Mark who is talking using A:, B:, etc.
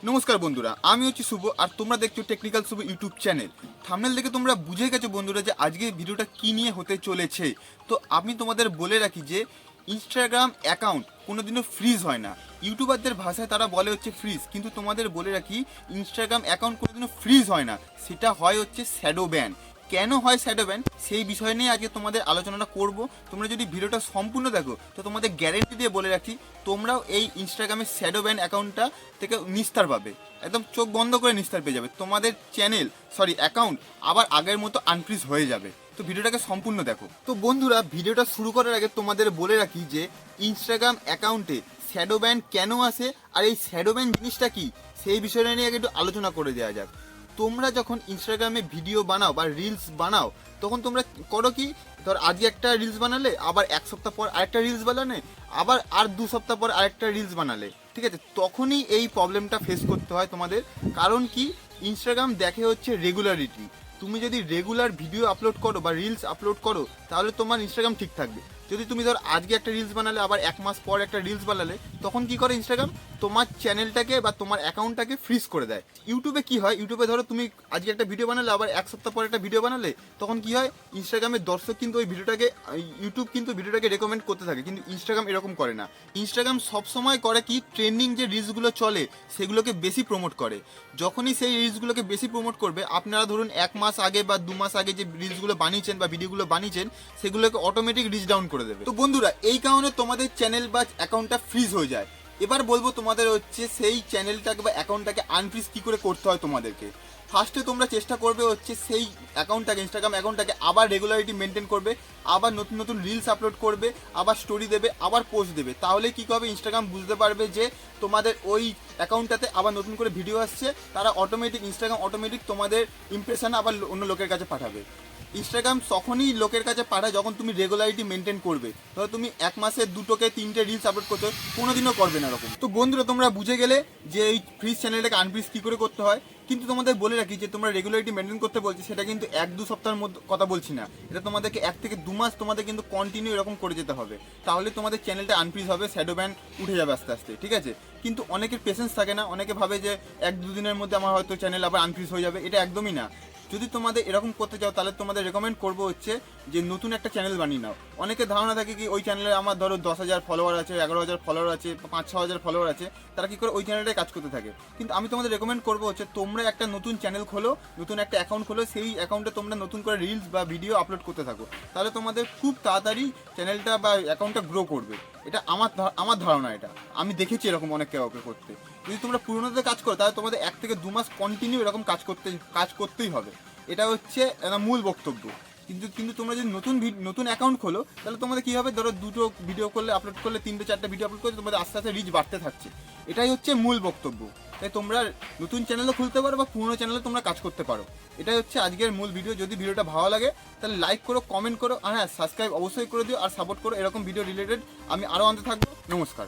A: নমস্কার বন্ধুরা, আমি হচ্ছি শুভ আর তোমরা দেখছো টেকনিক্যাল শুভ ইউটিউব চ্যানেল। থাম্বনেল দেখে তোমরা বুঝে গেছো বন্ধুরা যে আজকে ভিডিওটা কী নিয়ে হতে চলেছে। তো আমি তোমাদের বলে রাখি যে ইনস্টাগ্রাম অ্যাকাউন্ট কোনোদিনও ফ্রিজ হয় না। ইউটিউবারদের ভাষায় তারা বলে হচ্ছে ফ্রিজ, কিন্তু তোমাদের বলে রাখি ইনস্টাগ্রাম অ্যাকাউন্ট কোনোদিনও ফ্রিজ হয় না, সেটা হয় হচ্ছে শ্যাডো ব্যান। কেন হয় শ্যাডো ব্যান সেই বিষয় নিয়ে আজকে তোমাদের আলোচনাটা করব। তোমরা যদি ভিডিওটা সম্পূর্ণ দেখো তো তোমাদের গ্যারেন্টি দিয়ে বলে রাখি তোমরাও এই ইনস্টাগ্রামের শ্যাডো ব্যান অ্যাকাউন্টটা থেকে নিস্তার পাবে, একদম চোখ বন্ধ করে নিস্তার পেয়ে যাবে। তোমাদের অ্যাকাউন্ট আবার আগের মতো আনফ্রিজ হয়ে যাবে। তো ভিডিওটাকে সম্পূর্ণ দেখো। তো বন্ধুরা, ভিডিওটা শুরু করার আগে তোমাদের বলে রাখি যে ইনস্টাগ্রাম অ্যাকাউন্টে শ্যাডো ব্যান কেন আসে আর এই শ্যাডো ব্যান জিনিসটা কি সেই বিষয়টা নিয়ে একটু আলোচনা করে দেওয়া যাক। তোমরা যখন ইনস্টাগ্রামে ভিডিও বানাও বা রিলস বানাও তখন তোমরা করো কি, ধর আজকে একটা রিলস বানালে, আবার এক সপ্তাহ পর আরেকটা রিলস বানালে, আবার আর 2 সপ্তাহ পর আরেকটা রিলস বানালে, ঠিক আছে? তখনই এই প্রবলেমটা ফেস করতে হয় তোমাদের। কারণ কি, ইনস্টাগ্রাম দেখে হচ্ছে রেগুলারিটি। তুমি যদি রেগুলার ভিডিও আপলোড করো বা রিলস আপলোড করো তাহলে তোমার ইনস্টাগ্রাম ঠিক থাকবে। যদি তুমি ধর আজকে একটা রিলস বানালে আবার 1 মাস পর একটা রিলস বানালে, তখন কি করে ইনস্টাগ্রাম তোমার চ্যানেলটাকে বা তোমার অ্যাকাউন্টটাকে ফ্রিজ করে দেয়। ইউটিউবে কি হয়, ইউটিউবে ধরো তুমি আজকে একটা ভিডিও বানালে আবার 1 সপ্তাহ পর একটা ভিডিও বানালে, তখন কি হয় ইনস্টাগ্রামের দর্শক কিন্তু ওই ভিডিওটাকে, ইউটিউব কিন্তু ভিডিওটাকে রেকমেন্ড করতে থাকে, কিন্তু ইনস্টাগ্রাম এরকম করে না। ইনস্টাগ্রাম সবসময় করে কি, ট্রেন্ডিং যে রিলসগুলো চলে সেগুলোকে বেশি প্রমোট করে। যখনই সেই রিলসগুলোকে বেশি প্রমোট করবে, আপনারা ধরুন 1 মাস আগে বা 2 মাস আগে যে রিলসগুলো বানিয়েছেন বা ভিডিওগুলো বানিয়েছেন সেগুলোকে অটোমেটিক রিচ ডাউন করে দেবে। তো বন্ধুরা, এই কারণে তোমাদের চ্যানেল বা অ্যাকাউন্টটা ফ্রিজ হয়ে যায়। এবার বলবো তোমাদের হচ্ছে সেই চ্যানেলটাকে বা অ্যাকাউন্টটাকে আনফ্রিজ কী করে করতে হয় তোমাদেরকে। ফার্স্টে তোমরা চেষ্টা করবে হচ্ছে সেই অ্যাকাউন্টটাকে, ইনস্টাগ্রাম অ্যাকাউন্টটাকে আবার রেগুলারিটি মেনটেন করবে, আবার নতুন নতুন রিলস আপলোড করবে, আবার স্টোরি দেবে, আবার পোস্ট দেবে। তাহলে কী হবে, ইনস্টাগ্রাম বুঝতে পারবে যে তোমাদের ওই অ্যাকাউন্টটাতে আবার নতুন করে ভিডিও আসছে, তারা ইনস্টাগ্রাম অটোমেটিক তোমাদের ইমপ্রেশন আবার অন্য লোকের কাছে পাঠাবে। ইনস্টাগ্রাম তখনই লোকের কাছে পাঠায় যখন তুমি রেগুলারিটি মেনটেন করবে। ধরো তুমি 1 মাসে 2 থেকে 3টে রিলস আপলোড করছো, কোনোদিনও করবে না এরকম। তো বন্ধুরা, তোমরা বুঝে গেলে যে এই ফ্রিজ চ্যানেলটাকে আনফ্রিজ কী করে করতে হয়। কিন্তু তোমাদের বলে রাখি যে তোমরা রেগুলারিটি মেনটেন করতে বলছি, সেটা কিন্তু 1-2 সপ্তাহের মধ্যে কথা বলছি না, এটা তোমাদেরকে 1 থেকে 2 মাস তোমাদের কিন্তু কন্টিনিউ এরকম করে যেতে হবে। তাহলে তোমাদের চ্যানেলটা আনফ্রিজ হবে, শ্যাডো ব্যান উঠে যাবে আস্তে আস্তে, ঠিক আছে? কিন্তু অনেকের পেশেন্স থাকে না, অনেকে ভাবে যে 1-2 দিনের মধ্যে আমার হয়তো চ্যানেল আবার আনফ্রিজ হয়ে যাবে। এটা একদমই না। যদি তোমাদের এরকম করতে চাও তাহলে তোমাদের রেকমেন্ড করবো হচ্ছে যে নতুন একটা চ্যানেল বানিয়ে নাও। অনেকের ধারণা থাকে কি, ওই চ্যানেলে আমার ধরো 10,000 ফলোয়ার আছে, 11,000 ফলোয়ার আছে, 5-6 হাজার ফলোয়ার আছে, তারা কি করে ওই চ্যানেলটাই কাজ করতে থাকে। কিন্তু আমি তোমাদের রেকমেন্ড করবো হচ্ছে তোমরা একটা নতুন চ্যানেল খোলো, নতুন একটা অ্যাকাউন্ট খোলো, সেই অ্যাকাউন্টে তোমরা নতুন করে রিলস বা ভিডিও আপলোড করতে থাকো। তাহলে তোমাদের খুব তাড়াতাড়ি চ্যানেলটা বা অ্যাকাউন্টটা গ্রো করবে। এটা আমার ধারণা, এটা আমি দেখেছি এরকম অনেক কাউকে করতে। যদি তোমরা পুরোনোতে কাজ করো তাহলে তোমাদের 1 থেকে 2 মাস কন্টিনিউ এরকম কাজ করতেই হবে। এটা হচ্ছে একটা মূল বক্তব্য। কিন্তু তোমরা যদি নতুন অ্যাকাউন্ট খোলো তাহলে তোমাদের কী হবে, ধরো 2টো ভিডিও করলে, আপলোড করলে 3টে-4টে ভিডিও আপলোড করলে তোমাদের আস্তে আস্তে রিচ বাড়তে থাকছে। এটাই হচ্ছে মূল বক্তব্য। তাই তোমরা নতুন চ্যানেলও খুলতে পারো বা পুরোনো চ্যানেলে তোমরা কাজ করতে পারো। এটাই হচ্ছে আজকের মূল ভিডিও। যদি ভিডিওটা ভালো লাগে তাহলে লাইক করো, কমেন্ট করো, আর হ্যাঁ, সাবস্ক্রাইব অবশ্যই করে দিও আর সাপোর্ট করো। এরকম ভিডিও রিলেটেড আমি আরও আনতে থাকবো। নমস্কার।